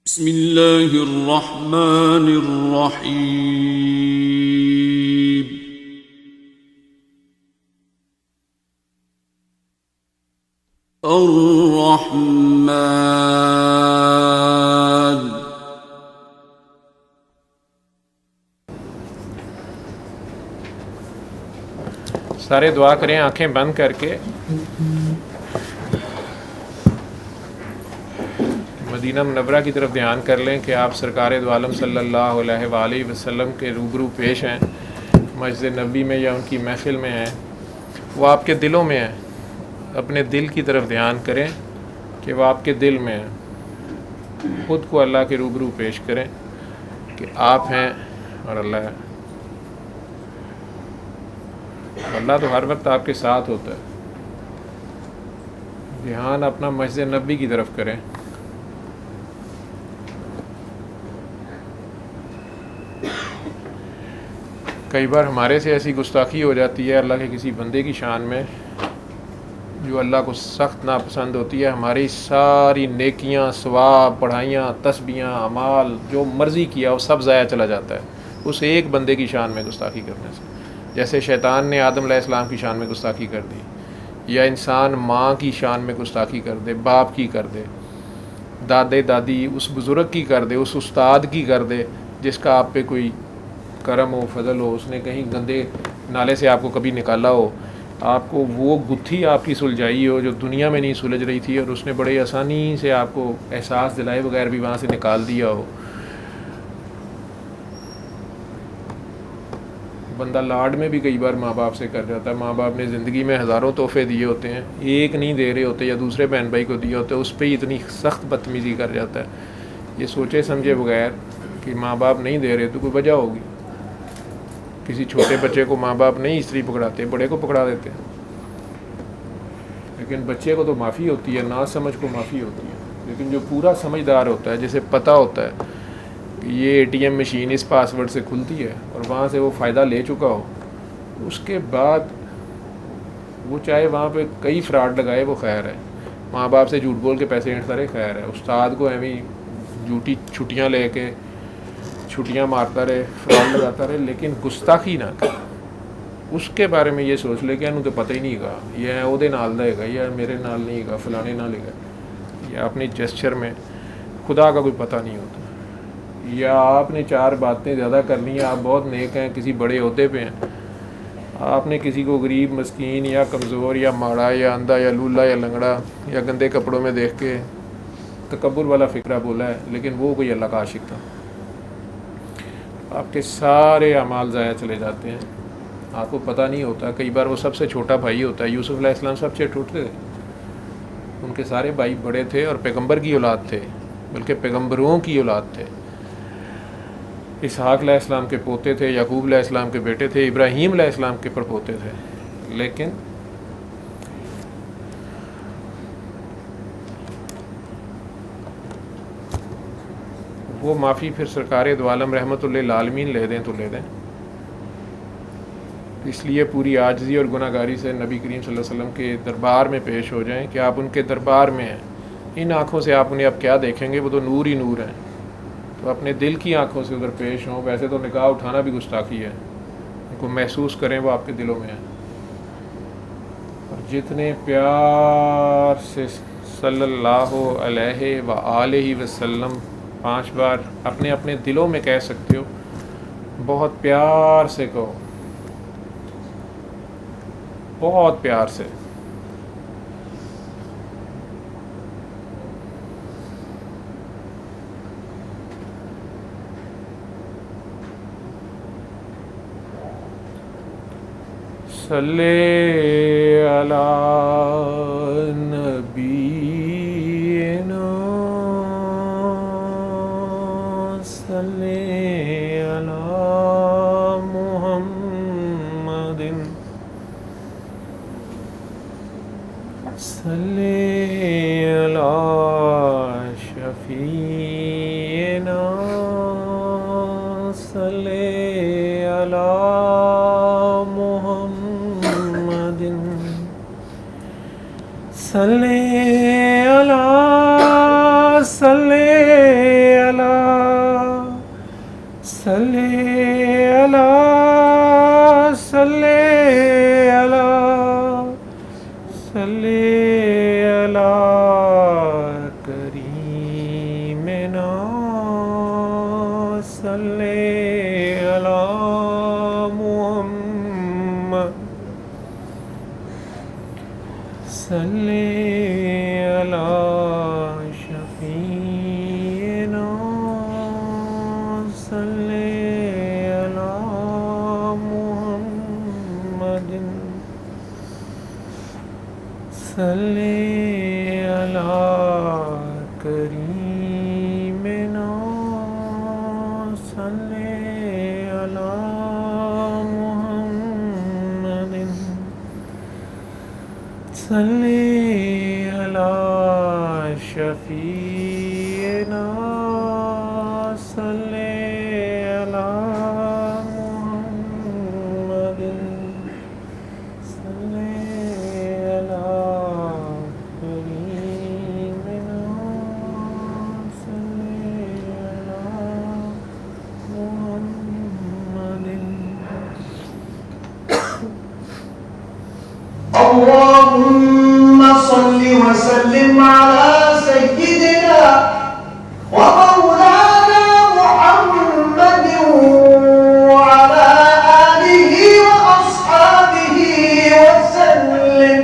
بسم الله الرحمن الرحيم. الرحمن سارے دعا کریں آنکھیں بند کر کے. مدینہ منورہ کی طرف دھیان کر لیں کہ آپ سرکار دو عالم صلی اللہ علیہ وآلہ وسلم کے روبرو پیش ہیں. مسجد نبوی میں یا ان کی محفل میں ہیں، وہ آپ کے دلوں میں ہیں. اپنے دل کی طرف دھیان کریں کہ وہ آپ کے دل میں ہیں. خود کو اللہ کے روبرو پیش کریں کہ آپ ہیں اور اللہ ہے. اللہ تو ہر وقت آپ کے ساتھ ہوتا ہے. دھیان اپنا مسجد نبوی کی طرف کریں. کئی بار ہمارے سے ایسی گستاخی ہو جاتی ہے اللہ کے کسی بندے کی شان میں جو اللہ کو سخت ناپسند ہوتی ہے. ہماری ساری نیکیاں، ثواب، پڑھائیاں، تسبیحاں، اعمال، جو مرضی کیا وہ سب ضائع چلا جاتا ہے اس ایک بندے کی شان میں گستاخی کرنے سے. جیسے شیطان نے آدم علیہ السلام کی شان میں گستاخی کر دی، یا انسان ماں کی شان میں گستاخی کر دے، باپ کی کر دے، دادے دادی اس بزرگ کی کر دے، اس استاد کی کر دے جس کا آپ پہ کوئی کرم ہو، فضل ہو. اس نے کہیں گندے نالے سے آپ کو کبھی نکالا ہو، آپ کو وہ گتھی آپ کی سلجھائی ہو جو دنیا میں نہیں سلجھ رہی تھی، اور اس نے بڑے آسانی سے آپ کو احساس دلائے بغیر بھی وہاں سے نکال دیا ہو. بندہ لاڈ میں بھی کئی بار ماں باپ سے کر جاتا ہے. ماں باپ نے زندگی میں ہزاروں تحفے دیے ہوتے ہیں، ایک نہیں دے رہے ہوتے یا دوسرے بہن بھائی کو دیے ہوتے، اس پہ ہی اتنی سخت بدتمیزی کر جاتا ہے. یہ سوچے سمجھے بغیر کہ ماں باپ نہیں دے رہے تو کوئی وجہ ہوگی. کسی چھوٹے بچے کو ماں باپ نہیں استری پکڑاتے، بڑے کو پکڑا دیتے ہیں. لیکن بچے کو تو معافی ہوتی ہے، نا سمجھ کو معافی ہوتی ہے. لیکن جو پورا سمجھدار ہوتا ہے، جسے پتہ ہوتا ہے کہ یہ اے ٹی ایم مشین اس پاسورڈ سے کھلتی ہے اور وہاں سے وہ فائدہ لے چکا ہو، اس کے بعد وہ چاہے وہاں پہ کئی فراڈ لگائے وہ خیر ہے. ماں باپ سے جھوٹ بول کے پیسے اینٹتا رہے خیر ہے. استاد کو ایویں جھوٹی چھٹیاں لے کے چھٹیاں مارتا رہے، فراڈ لگاتا رہے، لیکن گستاخی نہ کرے. اس کے بارے میں یہ سوچ لے کہ انہوں تو پتہ ہی نہیں گا، یہ وہ نال دے گا یا میرے نال نہیں گا، فلانے نال لے گا. یا اپنی جسچر میں خدا کا کوئی پتہ نہیں ہوتا. یا آپ نے چار باتیں زیادہ کرنی ہیں، آپ بہت نیک ہیں، کسی بڑے عہدے پہ ہیں، آپ نے کسی کو غریب، مسکین یا کمزور یا ماڑا یا اندھا یا لولا یا لنگڑا یا گندے کپڑوں میں دیکھ کے تکبر والا فکرہ بولا ہے، لیکن وہ کوئی اللہ کا عاشق تھا. آپ کے سارے اعمال ضائع چلے جاتے ہیں، آپ کو پتہ نہیں ہوتا. کئی بار وہ سب سے چھوٹا بھائی ہوتا ہے. یوسف علیہ السلام سب سے چھوٹے تھے، ان کے سارے بھائی بڑے تھے اور پیغمبر کی اولاد تھے، بلکہ پیغمبروں کی اولاد تھے. اسحاق علیہ السلام کے پوتے تھے، یعقوب علیہ السلام کے بیٹے تھے، ابراہیم علیہ السلام کے پڑپوتے تھے. لیکن وہ معافی پھر سرکار دو عالم رحمۃ اللہ للعالمین لے دیں تو لے دیں. اس لیے پوری عاجزی اور گناہ گاری سے نبی کریم صلی اللہ علیہ وسلم کے دربار میں پیش ہو جائیں کہ آپ ان کے دربار میں ہیں. ان آنکھوں سے آپ انہیں اب کیا دیکھیں گے، وہ تو نور ہی نور ہیں. تو اپنے دل کی آنکھوں سے ادھر پیش ہوں. ویسے تو نکاح اٹھانا بھی گستاخی ہے، ان کو محسوس کریں وہ آپ کے دلوں میں ہیں. اور جتنے پیار سے صلی اللہ علیہ وآلہ وسلم 5 بار اپنے اپنے دلوں میں کہہ سکتے ہو، بہت پیار سے کہو، بہت پیار سے. صلی علی نبینا صلی علی محمد صلی علی شفیعنا صلی علی محمد صلی علی کریمنا صلی علی محمد صلی علی شفیعنا صلی علی محمد صلی علی کریمنا صلی علی محمد صلی علی شفیعنا صلی علی محمد صلی علی کریمنا صلی علی محمد. اللهم صل وسلم على سيدنا ومولانا محمد وعلى آله وأصحابه وسلم.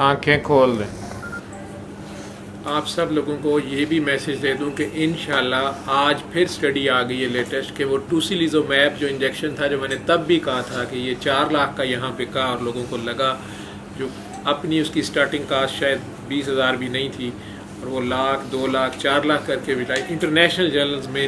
آنکھیں کھول دیں. آپ سب لوگوں کو یہ بھی میسیج دے دوں کہ انشاءاللہ آج پھر سٹڈی آ گئی ہے لیٹسٹ کہ وہ ٹوسیلیزومیب جو انجیکشن تھا، جو میں نے تب بھی کہا تھا کہ یہ 4 لاکھ کا یہاں پہ کہا اور لوگوں کو لگا، جو اپنی اس کی سٹارٹنگ کاسٹ شاید 20,000 بھی نہیں تھی اور وہ 1 لاکھ 2 لاکھ 4 لاکھ کر کے بٹائی. انٹرنیشنل جرنلز میں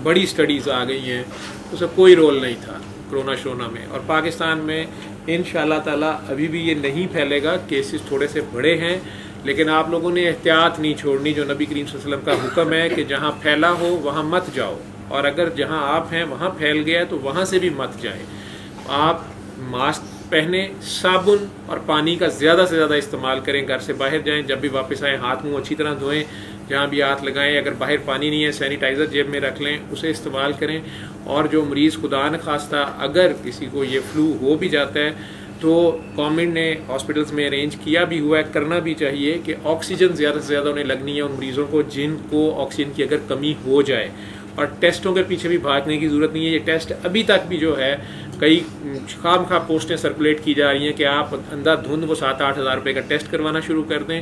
بڑی سٹڈیز آ گئی ہیں، اس کا کوئی رول نہیں تھا کرونا شرونا میں. اور پاکستان میں انشاءاللہ تعالیٰ ابھی بھی یہ نہیں پھیلے گا، کیسز تھوڑے سے بڑے ہیں، لیکن آپ لوگوں نے احتیاط نہیں چھوڑنی. جو نبی کریم صلی اللہ علیہ وسلم کا حکم ہے کہ جہاں پھیلا ہو وہاں مت جاؤ، اور اگر جہاں آپ ہیں وہاں پھیل گیا تو وہاں سے بھی مت جائیں. آپ ماسک پہنیں، صابن اور پانی کا زیادہ سے زیادہ استعمال کریں. گھر سے باہر جائیں، جب بھی واپس آئیں ہاتھ منہ اچھی طرح دھوئیں، جہاں بھی ہاتھ لگائیں. اگر باہر پانی نہیں ہے سینیٹائزر جیب میں رکھ لیں، اسے استعمال کریں. اور جو مریض خدا نخواستہ اگر کسی کو یہ فلو ہو بھی جاتا ہے تو گورنمنٹ نے ہاسپٹلس میں ارینج کیا بھی ہوا ہے، کرنا بھی چاہیے کہ آکسیجن زیادہ سے زیادہ انہیں لگنی ہے ان مریضوں کو جن کو آکسیجن کی اگر کمی ہو جائے. اور ٹیسٹوں کے پیچھے بھی بھاگنے کی ضرورت نہیں ہے. یہ ٹیسٹ ابھی تک بھی جو ہے کئی خام خواہ پوسٹیں سرکولیٹ کی جا رہی ہیں کہ آپ اندھا دھند وہ 7-8 ہزار روپے کا ٹیسٹ کروانا شروع کر دیں.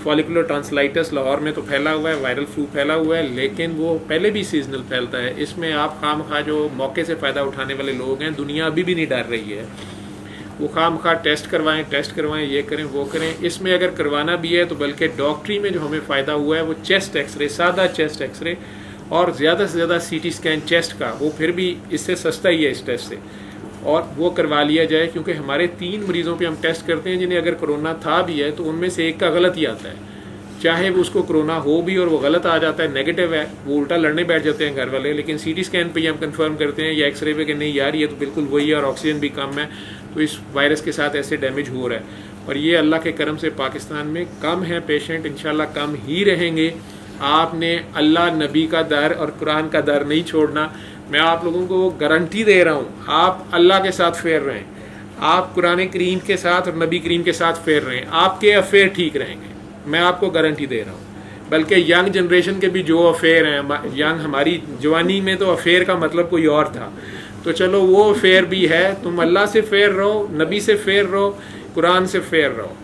فالیکولر ٹرانسلائٹس لاہور میں تو پھیلا ہوا ہے، وائرل فلو پھیلا ہوا ہے، لیکن وہ پہلے بھی سیزنل پھیلتا ہے. اس میں آپ خام خواہ جو موقع سے فائدہ اٹھانے والے لوگ ہیں، دنیا ابھی بھی نہیں ڈر رہی ہے. وہ خواہ مخواہ ٹیسٹ کروائیں یہ کریں وہ کریں. اس میں اگر کروانا بھی ہے تو بلکہ ڈاکٹری میں جو ہمیں فائدہ ہوا ہے وہ چیسٹ ایکس رے، سادہ چیسٹ ایکس رے اور زیادہ سے زیادہ سی ٹی اسکین چیسٹ کا، وہ پھر بھی اس سے سستا ہی ہے اس ٹیسٹ سے، اور وہ کروا لیا جائے. کیونکہ ہمارے 3 مریضوں پہ ہم ٹیسٹ کرتے ہیں جنہیں اگر کرونا تھا بھی ہے تو ان میں سے ایک کا غلط ہی آتا ہے، چاہے وہ اس کو کرونا ہو بھی اور وہ غلط آ جاتا ہے، نیگیٹو ہے، وہ الٹا لڑنے بیٹھ جاتے ہیں گھر والے. لیکن سی ٹی اسکین پہ ہی ہم کنفرم کرتے ہیں یا ایکس رے پہ کہ نہیں یار یہ تو بالکل وہی ہے اور آکسیجن بھی کم ہے، تو اس وائرس کے ساتھ ایسے ڈیمیج ہو رہا ہے. اور یہ اللہ کے کرم سے پاکستان میں کم ہیں پیشنٹ، انشاءاللہ کم ہی رہیں گے. آپ نے اللہ نبی کا در اور قرآن کا در نہیں چھوڑنا. میں آپ لوگوں کو وہ گارنٹی دے رہا ہوں، آپ اللہ کے ساتھ فیئر رہیں، آپ قرآن کریم کے ساتھ اور نبی کریم کے ساتھ فیئر رہیں، آپ کے افیئر ٹھیک رہیں گے، میں آپ کو گارنٹی دے رہا ہوں. بلکہ ینگ جنریشن کے بھی جو افیئر ہیں، ینگ ہماری جوانی میں تو افیئر کا مطلب کوئی اور تھا، تو چلو وہ افیئر بھی ہے. تم اللہ سے فیئر رہو، نبی سے فیئر رہو، قرآن سے فیئر رہو.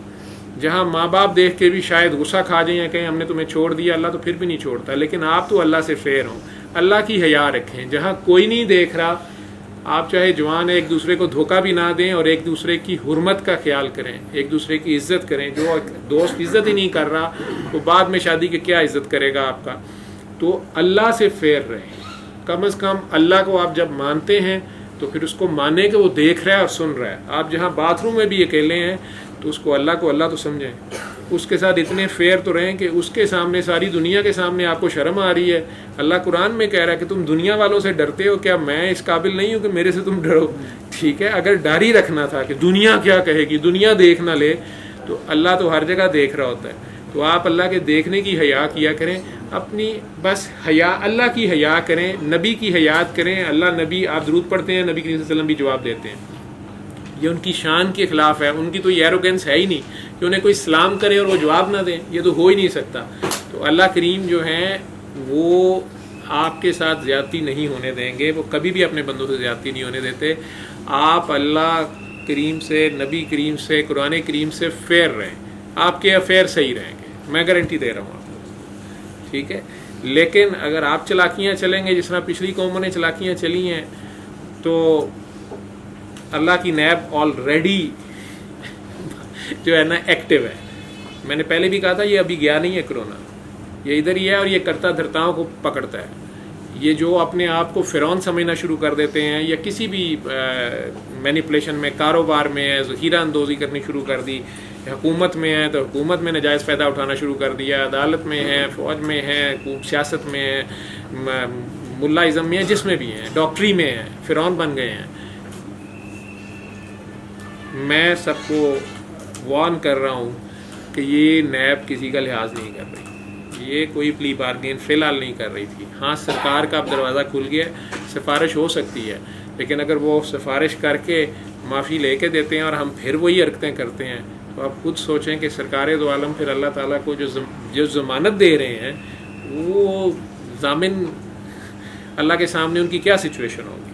جہاں ماں باپ دیکھ کے بھی شاید غصہ کھا جائیں یا کہیں ہم نے تمہیں چھوڑ دیا، اللہ تو پھر بھی نہیں چھوڑتا. لیکن آپ تو اللہ سے فیئر ہوں، اللہ کی حیا رکھیں. جہاں کوئی نہیں دیکھ رہا، آپ چاہے جوان ایک دوسرے کو دھوکہ بھی نہ دیں اور ایک دوسرے کی حرمت کا خیال کریں، ایک دوسرے کی عزت کریں. جو دوست عزت ہی نہیں کر رہا وہ بعد میں شادی کے کیا عزت کرے گا آپ کا. تو اللہ سے فیئر رہیں. کم از کم اللہ کو آپ جب مانتے ہیں تو پھر اس کو مانیں کہ وہ دیکھ رہا ہے اور سن رہا ہے. آپ جہاں باتھ روم میں بھی اکیلے ہیں تو اس کو اللہ تو سمجھیں، اس کے ساتھ اتنے فیئر تو رہیں کہ اس کے سامنے، ساری دنیا کے سامنے آپ کو شرم آ رہی ہے. اللہ قرآن میں کہہ رہا ہے کہ تم دنیا والوں سے ڈرتے ہو، کیا میں اس قابل نہیں ہوں کہ میرے سے تم ڈرو؟ ٹھیک ہے، اگر ڈر ہی رکھنا تھا کہ دنیا کیا کہے گی، دنیا دیکھ نہ لے، تو اللہ تو ہر جگہ دیکھ رہا ہوتا ہے. تو آپ اللہ کے دیکھنے کی حیا کیا کریں، اپنی بس حیا، اللہ کی حیا کریں، نبی کی حیات کریں. اللہ نبی، آپ درود پڑھتے ہیں، نبی کریم صلی اللہ علیہ وسلم بھی جواب دیتے ہیں. یہ ان کی شان کے خلاف ہے. ان کی تو یہ ایروگینس ہے ہی نہیں کہ انہیں کوئی سلام کرے اور وہ جواب نہ دیں، یہ تو ہو ہی نہیں سکتا. تو اللہ کریم جو ہیں وہ آپ کے ساتھ زیادتی نہیں ہونے دیں گے، وہ کبھی بھی اپنے بندوں سے زیادتی نہیں ہونے دیتے. آپ اللہ کریم سے، نبی کریم سے، قرآن کریم سے فیئر رہیں، آپ کے افیئر صحیح رہیں گے، میں گارنٹی دے رہا ہوں آپ کو. ٹھیک ہے، لیکن اگر آپ چلاکیاں چلیں گے جس طرح پچھلی قوموں نے چلاکیاں چلی ہیں تو اللہ کی نیب آلریڈی جو ہے نا ایکٹیو ہے. میں نے پہلے بھی کہا تھا یہ ابھی گیا نہیں ہے کرونا، یہ ادھر ہی ہے اور یہ کرتا دھرتاؤں کو پکڑتا ہے. یہ جو اپنے آپ کو فرعون سمجھنا شروع کر دیتے ہیں یا کسی بھی مینیپولیشن میں، کاروبار میں ہے، ذخیرہ اندوزی کرنی شروع کر دی، حکومت میں ہے تو حکومت میں نجائز فائدہ اٹھانا شروع کر دیا، عدالت میں ہے، فوج میں ہے، سیاست میں ہے، ملا ازم میں ہے، جس میں بھی ہیں، ڈاکٹری میں ہے، فرعون بن گئے ہیں. میں سب کو وارن کر رہا ہوں کہ یہ نیب کسی کا لحاظ نہیں کر رہی، یہ کوئی پلی بارگین فی الحال نہیں کر رہی تھی. ہاں سرکار کا اب دروازہ کھل گیا، سفارش ہو سکتی ہے، لیکن اگر وہ سفارش کر کے معافی لے کے دیتے ہیں اور ہم پھر وہی حرکتیں کرتے ہیں تو آپ خود سوچیں کہ سرکار دو عالم پھر اللہ تعالیٰ کو جو ضمانت دے رہے ہیں وہ ضامن اللہ کے سامنے ان کی کیا سچویشن ہوگی.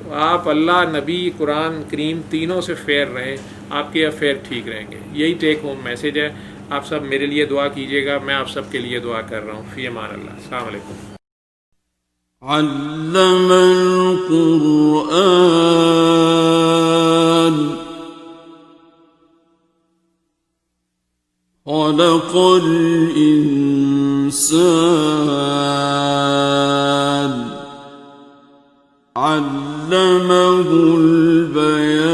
تو آپ اللہ، نبی، قرآن کریم تینوں سے فیئر رہیں، آپ کے افیئر ٹھیک رہیں گے. یہی ٹیک ہوم میسج ہے. آپ سب میرے لیے دعا کیجیے گا، میں آپ سب کے لیے دعا کر رہا ہوں. فی امان اللہ. السلام علیکم. علم القرآن خلق الإنسان علمه